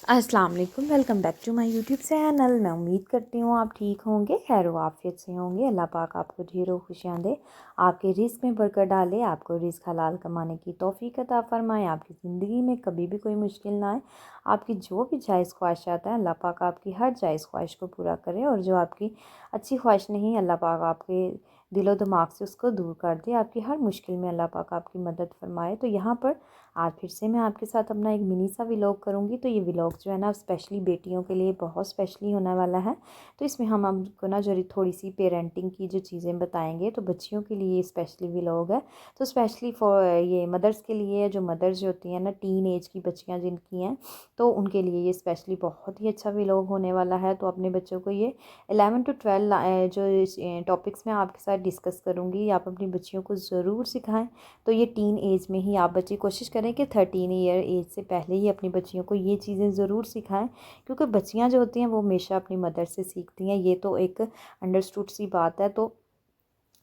अस्सलाम वालेकुम, welcome back to my YouTube channel. मैं उम्मीद करती हूँ आप ठीक होंगे, खैर आफियत से होंगे। अल्लाह पाक आपको ढेरों खुशियाँ दे, आपके रिस्क में बरकत डाले, आपको रिस्क हलाल कमाने की तौफीक अता फ़रमाए, आपकी ज़िंदगी में कभी भी कोई मुश्किल ना आए, आपकी जो भी जायज़ ख्वाहिशात हैं अल्लाह पाक आपकी हर जायज़ ख्वाहिश को पूरा करे, और जो आपकी अच्छी ख्वाहिश नहीं अल्लाह पाक आपके दिलो दिमाग से उसको दूर कर दे, आपकी हर मुश्किल में अल्लाह पाक आपकी मदद फरमाए। तो यहाँ पर आज फिर से मैं आपके साथ अपना एक मिनी सा व्लॉग करूँगी। तो ये व्लॉग जो है ना स्पेशली बेटियों के लिए बहुत स्पेशली होने वाला है। तो इसमें हम आपको ना जो थोड़ी सी पेरेंटिंग की जो चीज़ें बताएंगे, तो बच्चियों के लिए स्पेशली व्लॉग है। तो स्पेशली फॉर ये मदर्स के लिए, जो मदर्स जो होती हैं ना, टीन एज की बच्चियाँ जिनकी हैं, तो उनके लिए ये स्पेशली बहुत ही अच्छा व्लॉग होने वाला है। तो अपने बच्चों को ये 11 to 12 जो टॉपिक्स मैं आपके साथ डिस्कस करूँगी, आप अपनी बच्चियों को ज़रूर सिखाएं। तो ये टीन एज में ही आप बच्चे कोशिश करें कि 13 ईयर एज से पहले ही अपनी बच्चियों को ये चीज़ें ज़रूर सिखाएं, क्योंकि बच्चियां जो होती हैं वो हमेशा अपनी मदर से सीखती हैं। ये तो एक अंडरस्टूड सी बात है। तो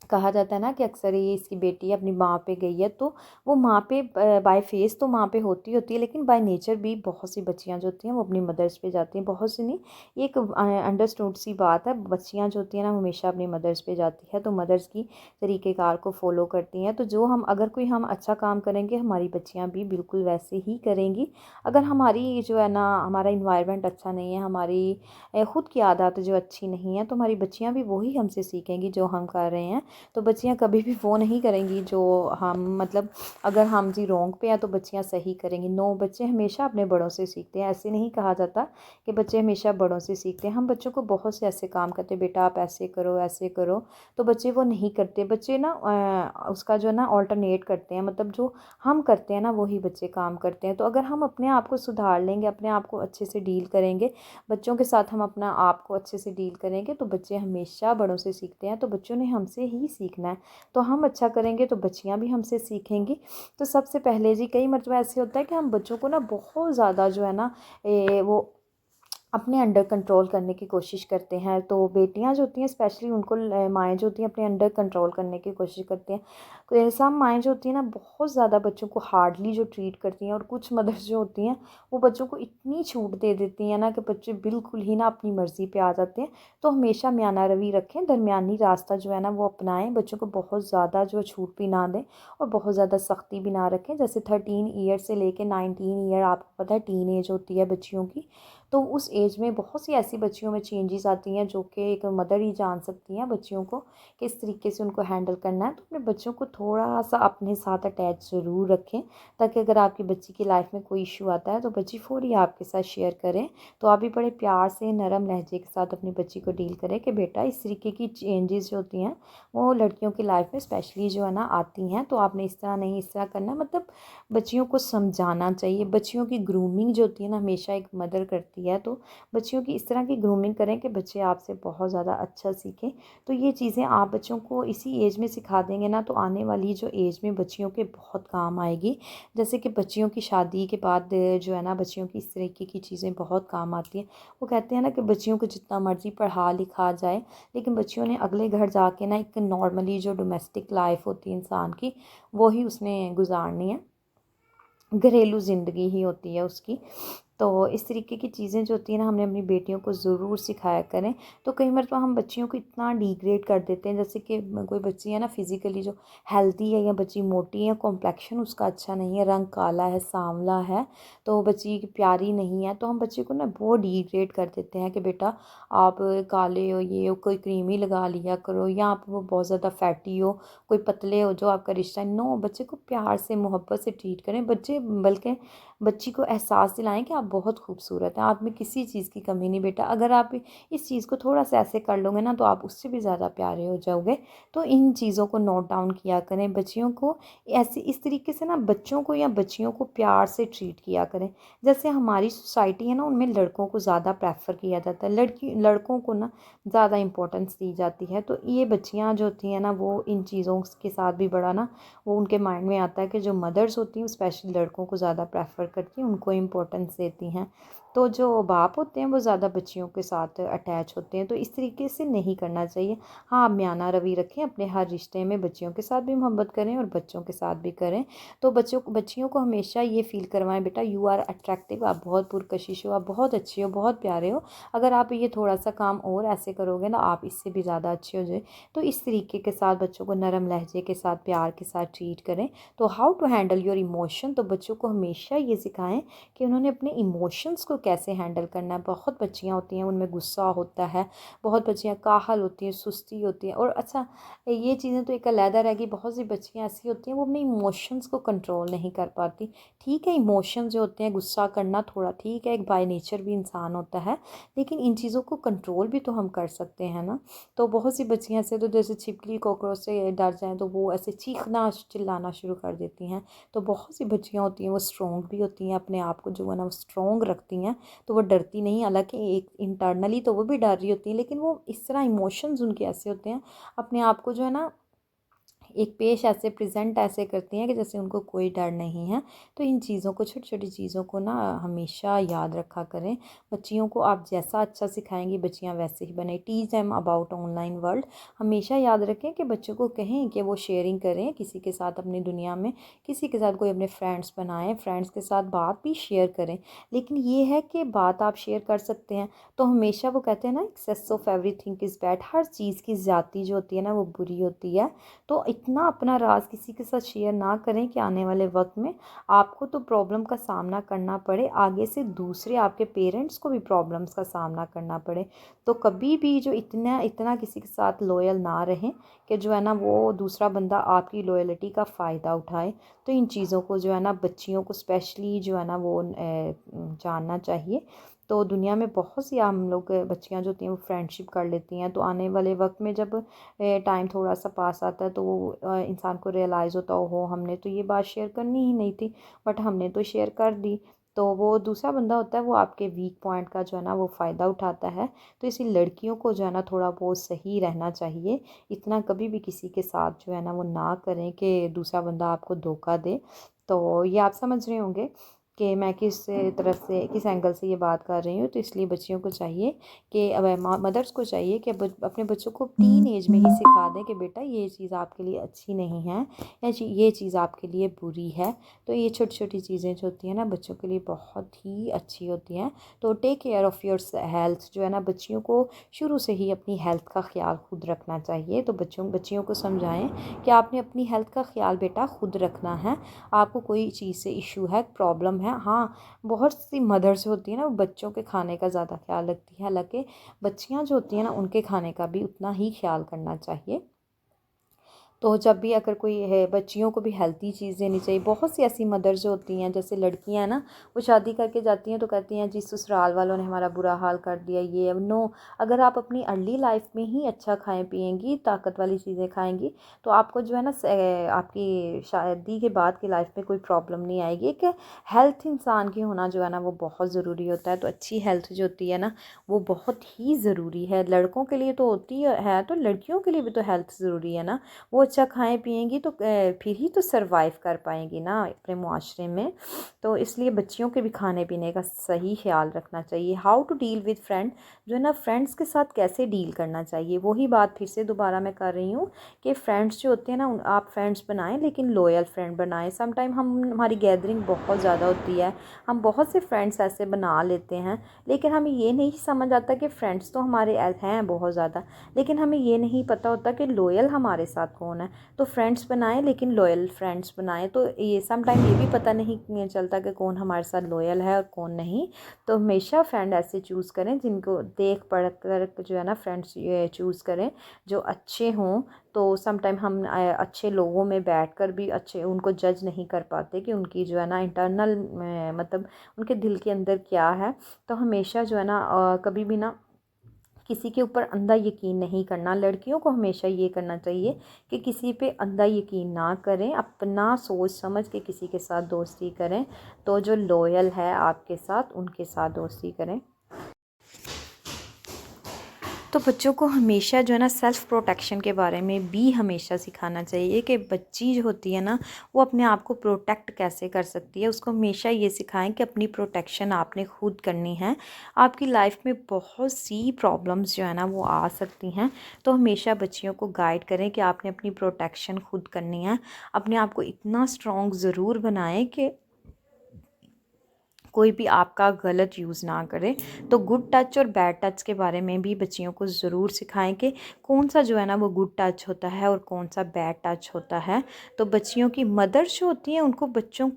कहा जाता है ना कि अक्सर ये इसकी बेटी अपनी माँ पे गई है, तो वो माँ पे बाय फेस तो माँ पे होती है, लेकिन बाय नेचर भी बहुत सी बच्चियाँ जो होती हैं वो अपनी मदर्स पे जाती हैं। बहुत सी नहीं, ये एक अंडरस्टूड सी बात है। बच्चियाँ जो होती हैं ना हमेशा अपनी मदर्स पे जाती है, तो मदर्स की तरीक़ेकार को फॉलो करती हैं। तो जो हम अगर कोई हम अच्छा काम करेंगे, हमारी बच्चियाँ भी बिल्कुल वैसे ही करेंगी। अगर हमारी जो है ना, हमारा इन्वायरमेंट अच्छा नहीं है, हमारी ख़ुद की आदत जो अच्छी नहीं है, तो हमारी बच्चियाँ भी वही हमसे सीखेंगी जो हम कर रहे हैं। तो बच्चियाँ कभी भी वो नहीं करेंगी जो हम, मतलब अगर हम जी रॉन्ग पे हैं तो बच्चियाँ सही करेंगी। नो, बच्चे हमेशा अपने बड़ों से सीखते हैं। ऐसे नहीं कहा जाता कि बच्चे हमेशा बड़ों से सीखते हैं। हम बच्चों को बहुत से ऐसे काम करते हैं, बेटा आप ऐसे करो ऐसे करो, तो बच्चे वो नहीं करते। बच्चे ना उसका जो है ना ऑल्टरनेट करते हैं, मतलब जो हम करते हैं ना वही बच्चे काम करते हैं। तो अगर हम अपने आप को सुधार लेंगे, अपने आप को अच्छे से डील करेंगे, बच्चों के साथ हम अपना आप को अच्छे से डील करेंगे, तो बच्चे हमेशा बड़ों से सीखते हैं। तो बच्चों ने हमसे ही सीखना है। तो हम अच्छा करेंगे तो बच्चियाँ भी हमसे सीखेंगी। तो सबसे पहले जी, कई मरतबा ऐसे होता है कि हम बच्चों को ना बहुत ज़्यादा जो है ना वो अपने अंडर कंट्रोल करने की कोशिश करते हैं। तो बेटियां जो होती हैं स्पेशली, उनको माएँ जो होती हैं अपने अंडर कंट्रोल करने की कोशिश करती हैं। सब माएँ जो होती हैं ना बहुत ज़्यादा बच्चों को हार्डली जो ट्रीट करती हैं, और कुछ मदर्स जो होती हैं वो बच्चों को इतनी छूट दे देती हैं ना कि बच्चे बिल्कुल ही ना अपनी मर्ज़ी पे आ जाते हैं। तो हमेशा म्याना रवि रखें, दरमियानी रास्ता जो है ना वो अपनाएं। बच्चों को बहुत ज़्यादा जो छूट भी ना दें और बहुत ज़्यादा सख्ती भी ना रखें। जैसे 13 ईयर से लेके 19 ईयर, आपको पता है टीन एज होती है बच्चियों की। तो उस एज में बहुत सी ऐसी बच्चियों में चेंजेस आती हैं जो कि एक मदर ही जान सकती हैं बच्चियों को किस तरीके से उनको हैंडल करना है। तो अपने बच्चों को थोड़ा सा अपने साथ अटैच ज़रूर रखें, ताकि अगर आपकी बच्ची की लाइफ में कोई इशू आता है तो बच्ची फ़ौरी आपके साथ शेयर करें। तो आप भी बड़े प्यार से नरम लहजे के साथ अपनी बच्ची को डील करें कि बेटा इस तरीके की चेंजेस जो होती हैं वो लड़कियों की लाइफ में स्पेशली जो है ना आती हैं, तो आपने इस तरह नहीं, इस तरह करना। मतलब बच्चियों को समझाना चाहिए। बच्चियों की ग्रूमिंग जो होती है ना हमेशा एक मदर करती है। तो बच्चियों की इस तरह की ग्रूमिंग करें कि बच्चे आपसे बहुत ज़्यादा अच्छा सीखें। तो ये चीज़ें आप बच्चों को इसी एज में सिखा देंगे ना, तो आने वाली जो एज में बच्चियों के बहुत काम आएगी। जैसे कि बच्चियों की शादी के बाद जो है ना, बच्चियों की इस तरीके की चीज़ें बहुत काम आती हैं। वो कहते हैं ना कि बच्चियों को जितना मर्ज़ी पढ़ा लिखा जाए, लेकिन बच्चियों ने अगले घर जाके ना एक नॉर्मली जो डोमेस्टिक लाइफ होती है इंसान की, वही उसने गुजारनी है। घरेलू ज़िंदगी ही होती है उसकी। तो इस तरीके की चीज़ें जो होती हैं ना, हमने अपनी बेटियों को ज़रूर सिखाया करें। तो कई मरतबा हम बच्चियों को इतना डिग्रेड कर देते हैं, जैसे कि कोई बच्ची है ना फिज़िकली जो हेल्दी है, या बच्ची मोटी है, कॉम्प्लेक्शन उसका अच्छा नहीं है, रंग काला है, सांवला है, तो बच्ची प्यारी नहीं है, तो हम बच्चे को ना बहुत डिग्रेड कर देते हैं कि बेटा आप काले हो, ये हो, कोई क्रीम ही लगा लिया करो, या आप वो बहुत ज़्यादा फैटी हो, कोई पतले हो जो आपका रिश्ता। नो, बच्चे को प्यार से मोहब्बत से ट्रीट करें। बच्चे बल्कि बच्ची को एहसास दिलाएं कि आप बहुत खूबसूरत हैं, आप में किसी चीज़ की कमी नहीं बेटा। अगर आप इस चीज़ को थोड़ा सा ऐसे कर लोगे ना, तो आप उससे भी ज़्यादा प्यारे हो जाओगे। तो इन चीज़ों को नोट डाउन किया करें। बच्चियों को ऐसे इस तरीके से ना, बच्चों को या बच्चियों को प्यार से ट्रीट किया करें। जैसे हमारी सोसाइटी है ना, उनमें लड़कों को ज़्यादा प्रेफर किया जाता है, लड़कों को ना ज़्यादा इंपॉर्टेंस दी जाती है। तो ये बच्चियाँ जो होती हैं ना, वो इन चीज़ों के साथ भी बड़ा ना, वो उनके माइंड में आता है कि जो मदर्स होती हैं स्पेशली लड़कों को ज़्यादा प्रेफर करती हैं उनको इम्पोर्टेंस देती हैं। तो जो बाप होते हैं वो ज़्यादा बच्चियों के साथ अटैच होते हैं, तो इस तरीके से नहीं करना चाहिए। हाँ, आप म्याना रवि रखें, अपने हर रिश्ते में बच्चियों के साथ भी मोहब्बत करें और बच्चों के साथ भी करें। तो बच्चियों को हमेशा ये फ़ील करवाएं, बेटा यू आर अट्रैक्टिव, आप बहुत पुरकशिश हो, आप बहुत अच्छे हो, बहुत प्यारे हो। अगर आप ये थोड़ा सा काम और ऐसे करोगे ना, आप इससे भी ज़्यादा अच्छे हो जाए। तो इस तरीके के साथ बच्चों को नरम लहजे के साथ, प्यार के साथ ट्रीट करें। तो how to handle your emotion, तो बच्चों को हमेशा ये सिखाएं कि उन्होंने अपने इमोशंस को कैसे हैंडल करना है। बहुत बच्चियाँ होती हैं उनमें गुस्सा होता है, बहुत बच्चियाँ काहल होती हैं, सुस्ती होती हैं, और अच्छा ये चीज़ें तो एक अलहदा रह गई, बहुत सी बच्चियाँ ऐसी होती हैं वो अपने इमोशंस को कंट्रोल नहीं कर पाती। ठीक है, इमोशंस जो होते हैं, गुस्सा करना थोड़ा ठीक है, एक बाय नेचर भी इंसान होता है, लेकिन इन चीज़ों को कंट्रोल भी तो हम कर सकते हैं ना। तो बहुत सी बच्चियाँ ऐसे तो जैसे छिपकली कॉकरोच से डर जाएँ तो वो ऐसे चीखना चिल्लाना शुरू कर देती हैं। तो बहुत सी बच्चियाँ होती हैं वो स्ट्रॉन्ग भी होती हैं, अपने आप को जो है ना वो स्ट्रॉन्ग रखती हैं, तो वो डरती नहीं। हालांकि एक इंटरनली तो वो भी डर रही होती है, लेकिन वो इस तरह इमोशंस उनके ऐसे होते हैं, अपने आप को जो है ना एक पेश ऐसे प्रेजेंट ऐसे करती हैं कि जैसे उनको कोई डर नहीं है। तो इन चीज़ों को, छोटी छोटी चीज़ों को ना हमेशा याद रखा करें। बच्चियों को आप जैसा अच्छा सिखाएंगी बच्चियां वैसे ही बने। Teach them about online world, हमेशा याद रखें कि बच्चों को कहें कि वो शेयरिंग करें किसी के साथ अपनी दुनिया में, किसी के साथ कोई अपने फ्रेंड्स बनाएं, फ्रेंड्स के साथ बात भी शेयर करें। लेकिन ये है कि बात आप शेयर कर सकते हैं, तो हमेशा वो कहते हैं ना excess of everything is bad, हर चीज़ की ज़्यादती जो होती है ना वो बुरी होती है। तो इतना अपना राज किसी के साथ शेयर ना करें कि आने वाले वक्त में आपको तो प्रॉब्लम का सामना करना पड़े, आगे से दूसरे आपके पेरेंट्स को भी प्रॉब्लम्स का सामना करना पड़े। तो कभी भी जो इतना इतना किसी के साथ लॉयल ना रहें कि जो है ना वो दूसरा बंदा आपकी लॉयल्टी का फ़ायदा उठाए। तो इन चीज़ों को जो है ना बच्चियों को स्पेशली जो है ना वो जानना चाहिए। तो दुनिया में बहुत सी हम लोग बच्चियां जो होती हैं वो फ्रेंडशिप कर लेती हैं, तो आने वाले वक्त में जब टाइम थोड़ा सा पास आता है तो वो इंसान को रियलाइज़ होता हो हमने तो ये बात शेयर करनी ही नहीं थी, बट हमने तो शेयर कर दी। तो वो दूसरा बंदा होता है वो आपके वीक पॉइंट का जो है ना वो फ़ायदा उठाता है। तो इसी लड़कियों को जो है ना थोड़ा बहुत सही रहना चाहिए, इतना कभी भी किसी के साथ जो है ना वो ना करें कि दूसरा बंदा आपको धोखा दे। तो ये आप समझ रहे होंगे कि मैं किस तरफ से, किस एंगल से ये बात कर रही हूँ। तो इसलिए बच्चियों को चाहिए कि अब मदर्स को चाहिए कि अपने बच्चों को टीन एज में ही सिखा दें कि बेटा ये चीज़ आपके लिए अच्छी नहीं है, या ये चीज़ आपके लिए बुरी है। तो ये छोटी छोटी चीज़ें जो होती हैं ना बच्चों के लिए बहुत ही अच्छी होती हैं। तो take care of your health, जो है ना बच्चियों को शुरू से ही अपनी हेल्थ का ख्याल खुद रखना चाहिए। तो बच्चियों को समझाएं कि आपने अपनी हेल्थ का ख्याल बेटा खुद रखना है। आपको कोई चीज़ से इशू है, प्रॉब्लम है, हाँ बहुत सी मदर्स होती हैं ना वो बच्चों के खाने का ज़्यादा ख्याल रखती है, हालांकि बच्चियां जो होती हैं ना उनके खाने का भी उतना ही ख्याल करना चाहिए। तो जब भी अगर कोई है, बच्चियों को भी हेल्थी चीज़ देनी चाहिए। बहुत सी ऐसी मदर्स जो होती हैं, जैसे लड़कियां हैं ना, वो शादी करके जाती हैं तो कहती हैं जी ससुराल वालों ने हमारा बुरा हाल कर दिया ये। अब नो, अगर आप अपनी अर्ली लाइफ में ही अच्छा खाएं पिएंगी, ताकत वाली चीज़ें खाएंगी, तो आपको जो है ना आपकी शादी के बाद की लाइफ में कोई प्रॉब्लम नहीं आएगी। एक हेल्थ इंसान की होना जो है ना वो बहुत ज़रूरी होता है। तो अच्छी हेल्थ जो होती है ना वो बहुत ही ज़रूरी है। लड़कों के लिए तो होती है, तो लड़कियों के लिए भी तो हेल्थ ज़रूरी है ना। वो अच्छा खाएं पिएंगी तो फिर ही तो सरवाइव कर पाएंगी ना अपने मुआशरे में। तो इसलिए बच्चियों के भी खाने पीने का सही ख्याल रखना चाहिए। How to deal with friend, जो है ना फ्रेंड्स के साथ कैसे डील करना चाहिए, वही बात फिर से दोबारा मैं कर रही हूँ कि फ्रेंड्स जो होते हैं ना आप फ्रेंड्स बनाएं, लेकिन लॉयल फ्रेंड बनाएं। समटाइम हमारी गैदरिंग बहुत ज़्यादा होती है, हम बहुत से फ्रेंड्स ऐसे बना लेते हैं, लेकिन हमें ये नहीं समझ आता कि फ्रेंड्स तो हमारे हैं बहुत ज़्यादा, लेकिन हमें ये नहीं पता होता कि लॉयल हमारे साथ कौन है। तो फ्रेंड्स बनाएं, लेकिन लॉयल फ्रेंड्स बनाएं। तो ये समटाइम ये भी पता नहीं चलता कि कौन हमारे साथ लॉयल है और कौन नहीं। तो हमेशा फ्रेंड ऐसे चूज़ करें जिनको देख पढ़ कर जो है ना फ्रेंड्स चूज़ करें जो अच्छे हों। तो समटाइम हम अच्छे लोगों में बैठकर भी अच्छे उनको जज नहीं कर पाते कि उनकी जो है ना इंटरनल मतलब उनके दिल के अंदर क्या है। तो हमेशा जो है ना कभी भी ना किसी के ऊपर अंधा यकीन नहीं करना। लड़कियों को हमेशा ये करना चाहिए कि किसी पे अंधा यकीन ना करें, अपना सोच समझ के किसी के साथ दोस्ती करें। तो जो लॉयल है आपके साथ उनके साथ दोस्ती करें। तो बच्चों को हमेशा जो है ना सेल्फ़ प्रोटेक्शन के बारे में भी हमेशा सिखाना चाहिए कि बच्ची जो होती है ना वो अपने आप को प्रोटेक्ट कैसे कर सकती है। उसको हमेशा ये सिखाएं कि अपनी प्रोटेक्शन आपने खुद करनी है। आपकी लाइफ में बहुत सी प्रॉब्लम्स जो है ना वो आ सकती हैं, तो हमेशा बच्चियों को गाइड करें कि आपने अपनी प्रोटेक्शन खुद करनी है। अपने आप को इतना स्ट्रॉन्ग ज़रूर बनाएं कि कोई भी आपका गलत यूज़ ना करे। तो गुड टच और बैड टच के बारे में भी बच्चियों को ज़रूर सिखाएं कि कौन सा जो है ना वो गुड टच होता है और कौन सा बैड टच होता है। तो बच्चियों की मदर्स जो होती हैं उनको बच्चियों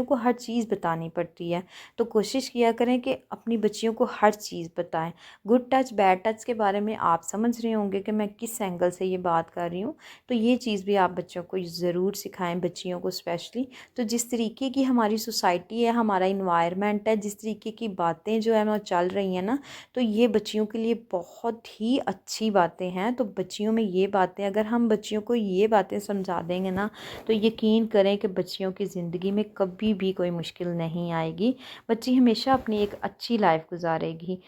को हर चीज़ बतानी पड़ती है। तो कोशिश किया करें कि अपनी बच्चियों को हर चीज़ बताएं। गुड टच बैड टच के बारे में आप समझ रहे होंगे कि मैं किस एंगल से ये बात कर रही हूँ। तो ये चीज़ भी आप बच्चों को ज़रूर सिखाएं, बच्चियों को स्पेशली। तो जिस तरीके की हमारी सोसाइटी है, हमारा इन्वायरमेंट है, जिस तरीके की बातें जो है ना चल रही हैं ना, तो ये बच्चियों के लिए बहुत ही अच्छी बातें हैं। तो बच्चियों में ये बातें, अगर हम बच्चियों को ये बातें समझा देंगे ना, तो यकीन करें कि बच्चियों की ज़िंदगी में कभी भी कोई मुश्किल नहीं आएगी। बच्ची हमेशा अपनी एक अच्छी लाइफ गुजारेगी।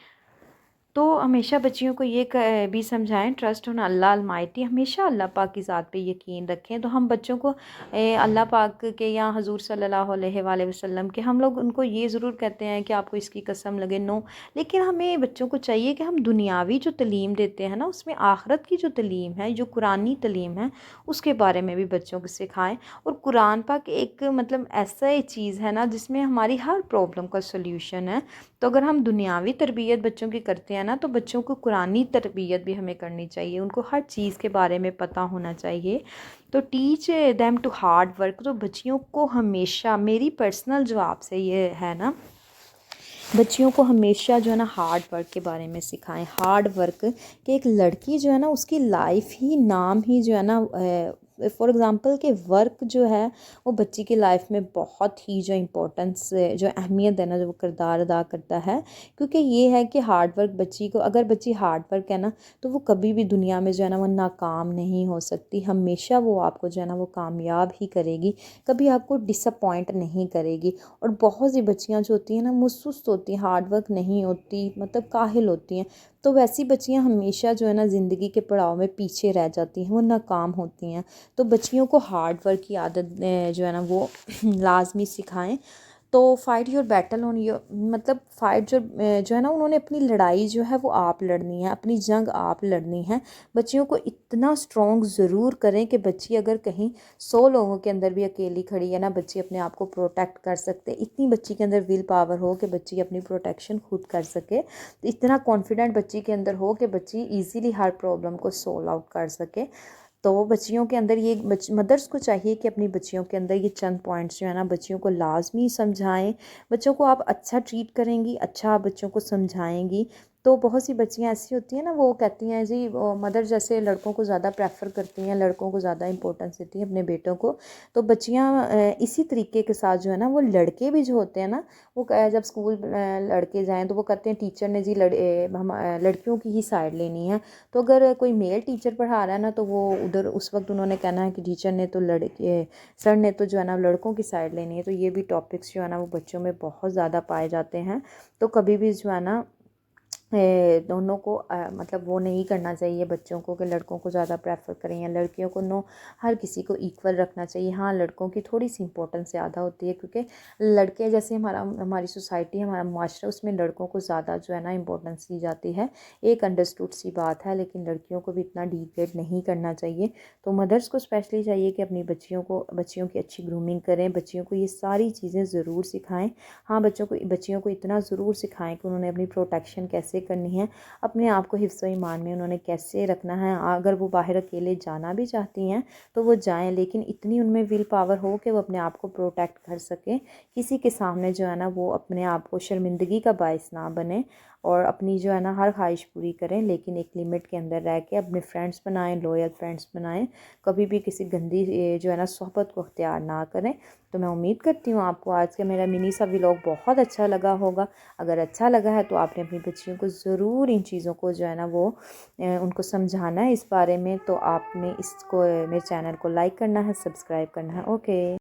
तो हमेशा बच्चियों को ये भी समझाएं, ट्रस्ट ऑन अल्लाह अलमाइटी, हमेशा अल्लाह पाक की ज़ात पे यकीन रखें। तो हम बच्चों को अल्लाह पाक के या हजूर सल्लल्लाहु अलैहि वसल्लम के, हम लोग उनको ये ज़रूर कहते हैं कि आपको इसकी कसम लगे, नो। लेकिन हमें बच्चों को चाहिए कि हम दुनियावी जो तलीम देते हैं ना, उसमें आखरत की जो तलीम है, जो कुरानी तलीम है, उसके बारे में भी बच्चों को सिखाएं। और कुरान पाक एक मतलब ऐसा एक चीज़ है ना जिसमें हमारी हर प्रॉब्लम का सोल्यूशन है। तो अगर हम दुनियावी तरबियत बच्चों की करते हैं ना, तो बच्चों को कुरानी तरबियत भी हमें करनी चाहिए। उनको हर चीज़ के बारे में पता होना चाहिए। तो teach them to hard work. तो बच्चियों को हमेशा, मेरी पर्सनल जो आपसे ये है ना, बच्चियों को हमेशा जो है ना हार्ड वर्क के बारे में सिखाएं। हार्ड वर्क कि एक लड़की जो है ना उसकी लाइफ ही, नाम ही जो है ना, फॉर एग्ज़ाम्पल कि वर्क जो है वो बच्ची की लाइफ में बहुत ही जो इम्पोर्टेंस, जो अहमियत है ना, जो वो किरदार अदा करता है। क्योंकि ये है कि हार्ड वर्क बच्ची को, अगर बच्ची हार्ड वर्क है ना, तो वो कभी भी दुनिया में जो है ना वो नाकाम नहीं हो सकती। हमेशा वो आपको जो है ना वो कामयाब ही करेगी, कभी आपको डिसअपॉइंट नहीं करेगी। और बहुत सी बच्चियां जो होती हैं ना वो सुस्त होती हैं, हार्ड वर्क नहीं होती, मतलब काहिल होती हैं। तो वैसी बच्चियां हमेशा जो है ना ज़िंदगी के पड़ाव में पीछे रह जाती हैं, वो नाकाम होती हैं। तो बच्चियों को हार्ड वर्क की आदत जो है ना वो लाजमी सिखाएं। तो fight your battle on your, मतलब फ़ाइट जो है ना, उन्होंने अपनी लड़ाई जो है वो आप लड़नी है, अपनी जंग आप लड़नी है। बच्चियों को इतना स्ट्रॉन्ग ज़रूर करें कि बच्ची अगर कहीं 100 लोगों के अंदर भी अकेली खड़ी है ना, बच्ची अपने आप को प्रोटेक्ट कर सकते। इतनी बच्ची के अंदर विल पावर हो कि बच्ची अपनी प्रोटेक्शन खुद कर सके। इतना कॉन्फिडेंट बच्ची के अंदर हो कि बच्ची ईज़िली हर प्रॉब्लम को सोल्व आउट कर सके। तो बच्चियों के अंदर ये, मदर्स को चाहिए कि अपनी बच्चियों के अंदर ये चंद पॉइंट्स जो है ना बच्चियों को लाजमी समझाएं। बच्चों को आप अच्छा ट्रीट करेंगी, अच्छा आप बच्चों को समझाएंगी, तो बहुत सी बच्चियां ऐसी होती हैं ना, वो कहती हैं जी, मदर जैसे लड़कों को ज़्यादा प्रेफर करती हैं, लड़कों को ज़्यादा इंपॉर्टेंस देती हैं अपने बेटों को। तो बच्चियां इसी तरीके के साथ जो है ना, वो लड़के भी जो होते हैं ना, वो जब स्कूल लड़के जाएँ तो वो कहते हैं टीचर ने जी लड़कियों की ही साइड लेनी है। तो अगर कोई मेल टीचर पढ़ा रहा है ना, तो वो उधर उस वक्त उन्होंने कहना है कि टीचर ने तो लड़के, सर ने तो जो है ना लड़कों की साइड लेनी है। तो ये भी टॉपिक्स जो है ना वो बच्चों में बहुत ज़्यादा पाए जाते हैं। तो कभी भी जो है ना दोनों को मतलब वो नहीं करना चाहिए बच्चों को कि लड़कों को ज़्यादा प्रेफर करें या लड़कियों को, नो। हर किसी को इक्वल रखना चाहिए। हाँ, लड़कों की थोड़ी सी इंपॉर्टेंस ज़्यादा होती है, क्योंकि लड़के जैसे हमारी सोसाइटी, हमारा माशरा, उसमें लड़कों को ज़्यादा जो है ना इंपॉर्टेंस दी जाती है। एक अंडरस्टूड सी बात है, लेकिन लड़कियों को भी इतना डिग्रेड नहीं करना चाहिए। तो मदर्स को स्पेशली चाहिए कि अपनी बच्चियों की अच्छी ग्रूमिंग करें, बच्चियों को ये सारी चीज़ें ज़रूर सिखाएँ। हाँ, बच्चियों को इतना ज़रूर सिखाएँ कि उन्होंने अपनी प्रोटेक्शन कैसे करनी है, अपने आप को हिफ्ज़ ईमान में उन्होंने कैसे रखना है। अगर वो बाहर अकेले जाना भी चाहती हैं तो वो जाएं, लेकिन इतनी उनमें विल पावर हो कि वो अपने आप को प्रोटेक्ट कर सकें, किसी के सामने जो है ना वो अपने आप को शर्मिंदगी का बायस ना बने, और अपनी जो है ना हर ख्वाहिश पूरी करें, लेकिन एक लिमिट के अंदर रह के अपने फ्रेंड्स बनाएं, लॉयल फ्रेंड्स बनाएं। कभी भी किसी गंदी जो है ना सोहबत को अख्तियार ना करें। तो मैं उम्मीद करती हूँ आपको आज का मेरा मिनी सा व्लॉग बहुत अच्छा लगा होगा। अगर अच्छा लगा है तो आपने अपनी बच्चियों को ज़रूर इन चीज़ों को जो है ना वो उनको समझाना है इस बारे में। तो आपने इसको, मेरे चैनल को लाइक करना है, सब्सक्राइब करना है। ओके।